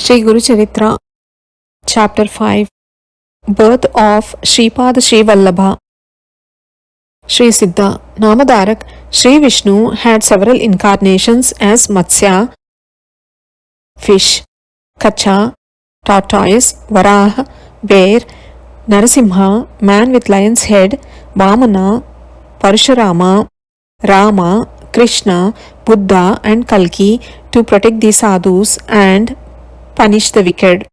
Shri Guru Charitra, Chapter 5, Birth of Sripada Shri Vallabha. Shri Siddha Namadarak Shri Vishnu had several incarnations as Matsya, fish, Kacha, tortoise, Varaha, bear, Narasimha, man with lion's head, Vamana, Parashurama, Rama, Krishna, Buddha and Kalki to protect the sadhus and punish the wicked.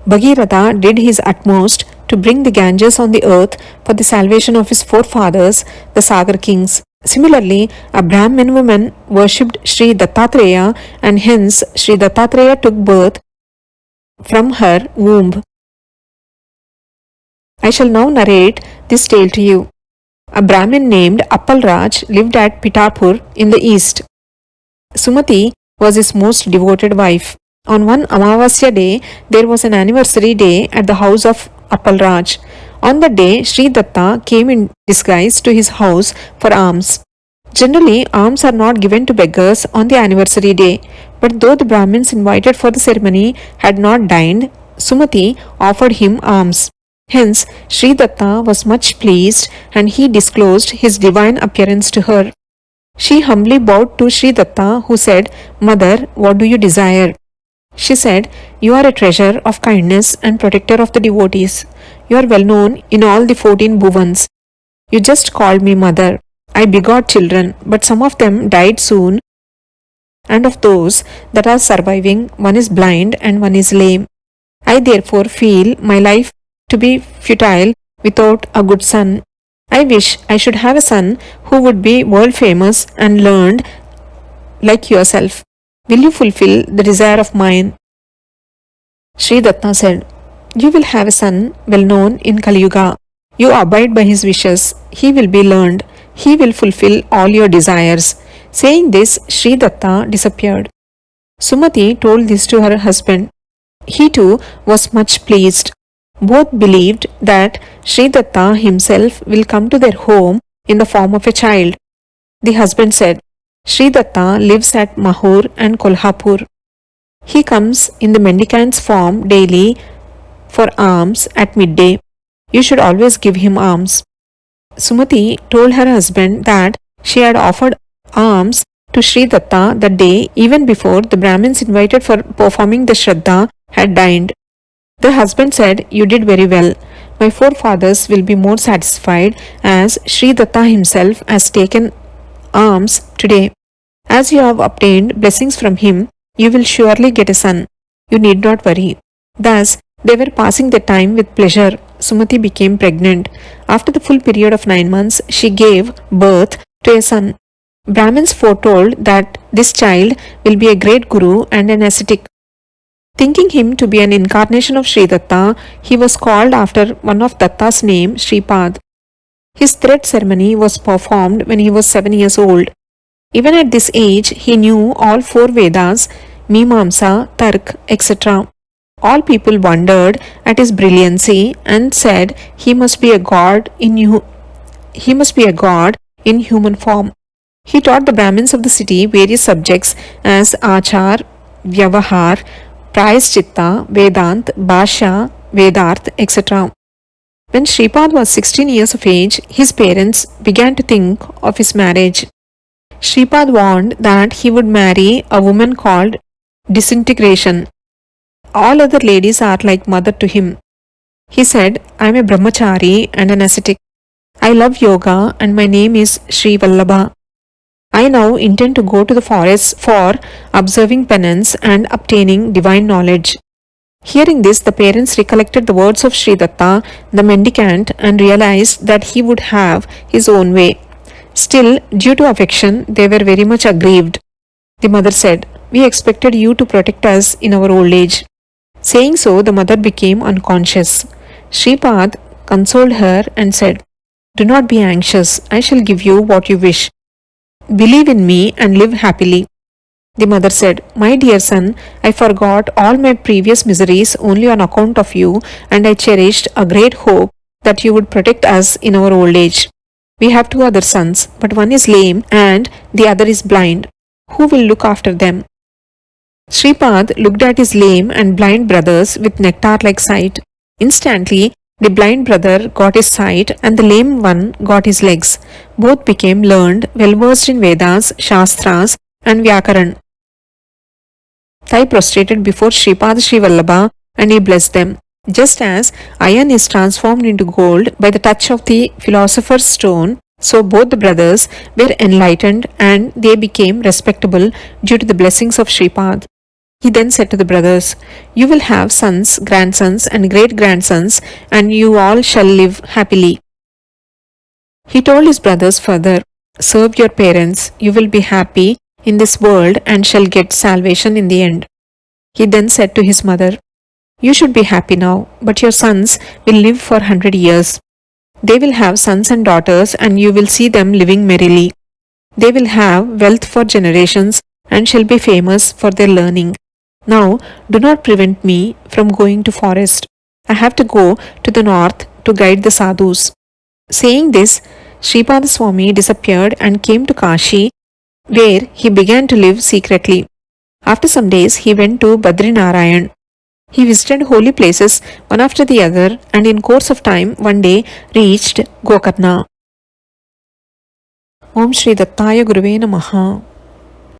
Bhagirath did his utmost to bring the Ganges on the earth for the salvation of his forefathers, the Sagar kings. Similarly, a Brahmin woman worshipped Sri Dattatreya and hence Sri Dattatreya took birth from her womb. I shall now narrate this tale to you. A Brahmin named Appalraj lived at Pitapur in the east. Sumati was his most devoted wife. On one Amavasya day, there was an anniversary day at the house of Appalraj. On that day, Sri Datta came in disguise to his house for alms. Generally, alms are not given to beggars on the anniversary day, but though the Brahmins invited for the ceremony had not dined, Sumati offered him alms. Hence, Sri Datta was much pleased and he disclosed his divine appearance to her. She humbly bowed to Sri Datta, who said, "Mother, what do you desire?" She said, "You are a treasure of kindness and protector of the devotees. You are well known in all the 14 bhuvans. You just called me mother. I begot children, but some of them died soon, and of those that are surviving, one is blind and one is lame. I therefore feel my life to be futile without a good son. I wish I should have a son who would be world famous and learned like yourself. Will you fulfill the desire of mine?" Sri Datta said, "You will have a son well known in Kali Yuga. You abide by his wishes. He will be learned. He will fulfill all your desires." Saying this, Sri Datta disappeared. Sumati told this to her husband. He too was much pleased. Both believed that Sri Datta himself will come to their home in the form of a child. The husband said, "Sri Datta lives at Mahur and Kolhapur. He comes in the mendicant's form daily for alms at midday. You should always give him alms." Sumati told her husband that she had offered alms to Sri Datta that day even before the Brahmins invited for performing the Shraddha had dined. The husband said, "You did very well. My forefathers will be more satisfied as Sri Datta himself has taken alms today. As you have obtained blessings from him, you will surely get a son. You need not worry." Thus, they were passing their time with pleasure. Sumati became pregnant. After the full period of 9 months, she gave birth to a son. Brahmins foretold that this child will be a great guru and an ascetic. Thinking him to be an incarnation of Sri Datta, he was called after one of Datta's name, Sripada. His thread ceremony was performed when he was 7 years old. Even at this age, he knew all 4 Vedas, Mimamsa, Tark, etc. All people wondered at his brilliancy and said he must be a god in human form. He taught the Brahmins of the city various subjects as Achar, Vyavahar, Prayaschitta, Vedant, Bhashya, Vedarth, etc. When Sripad was 16 years of age, his parents began to think of his marriage. Sripad warned that he would marry a woman called Disintegration. All other ladies are like mother to him. He said, "I am a brahmachari and an ascetic. I love yoga and my name is Sri Vallabha. I now intend to go to the forest for observing penance and obtaining divine knowledge." Hearing this, the parents recollected the words of Sri Datta, the mendicant, and realized that he would have his own way. Still, due to affection, they were very much aggrieved. The mother said, "We expected you to protect us in our old age." Saying so, the mother became unconscious. Sripad consoled her and said, "Do not be anxious. I shall give you what you wish. Believe in me and live happily." The mother said, "My dear son, I forgot all my previous miseries only on account of you, and I cherished a great hope that you would protect us in our old age. We have 2 other sons, but one is lame and the other is blind. Who will look after them?" Sripad looked at his lame and blind brothers with nectar-like sight. Instantly, the blind brother got his sight and the lame one got his legs. Both became learned, well-versed in Vedas, Shastras and Vyakaran. Thai prostrated before Sripada Sri Vallabha and he blessed them. Just as iron is transformed into gold by the touch of the philosopher's stone, so both the brothers were enlightened and they became respectable due to the blessings of Sripad. He then said to the brothers, "You will have sons, grandsons, and great grandsons, and you all shall live happily." He told his brothers further, "Serve your parents, you will be happy in this world and shall get salvation in the end." He then said to his mother, "You should be happy now, but your sons will live for 100 years. They will have sons and daughters, and you will see them living merrily. They will have wealth for generations and shall be famous for their learning. Now, do not prevent me from going to forest. I have to go to the north to guide the sadhus." Saying this, Sripada Swami disappeared and came to Kashi, where he began to live secretly. After some days, he went to Badrinarayan. He visited holy places one after the other and in course of time one day reached Gokarna. Om Shri Dattaya Gurave Namaha.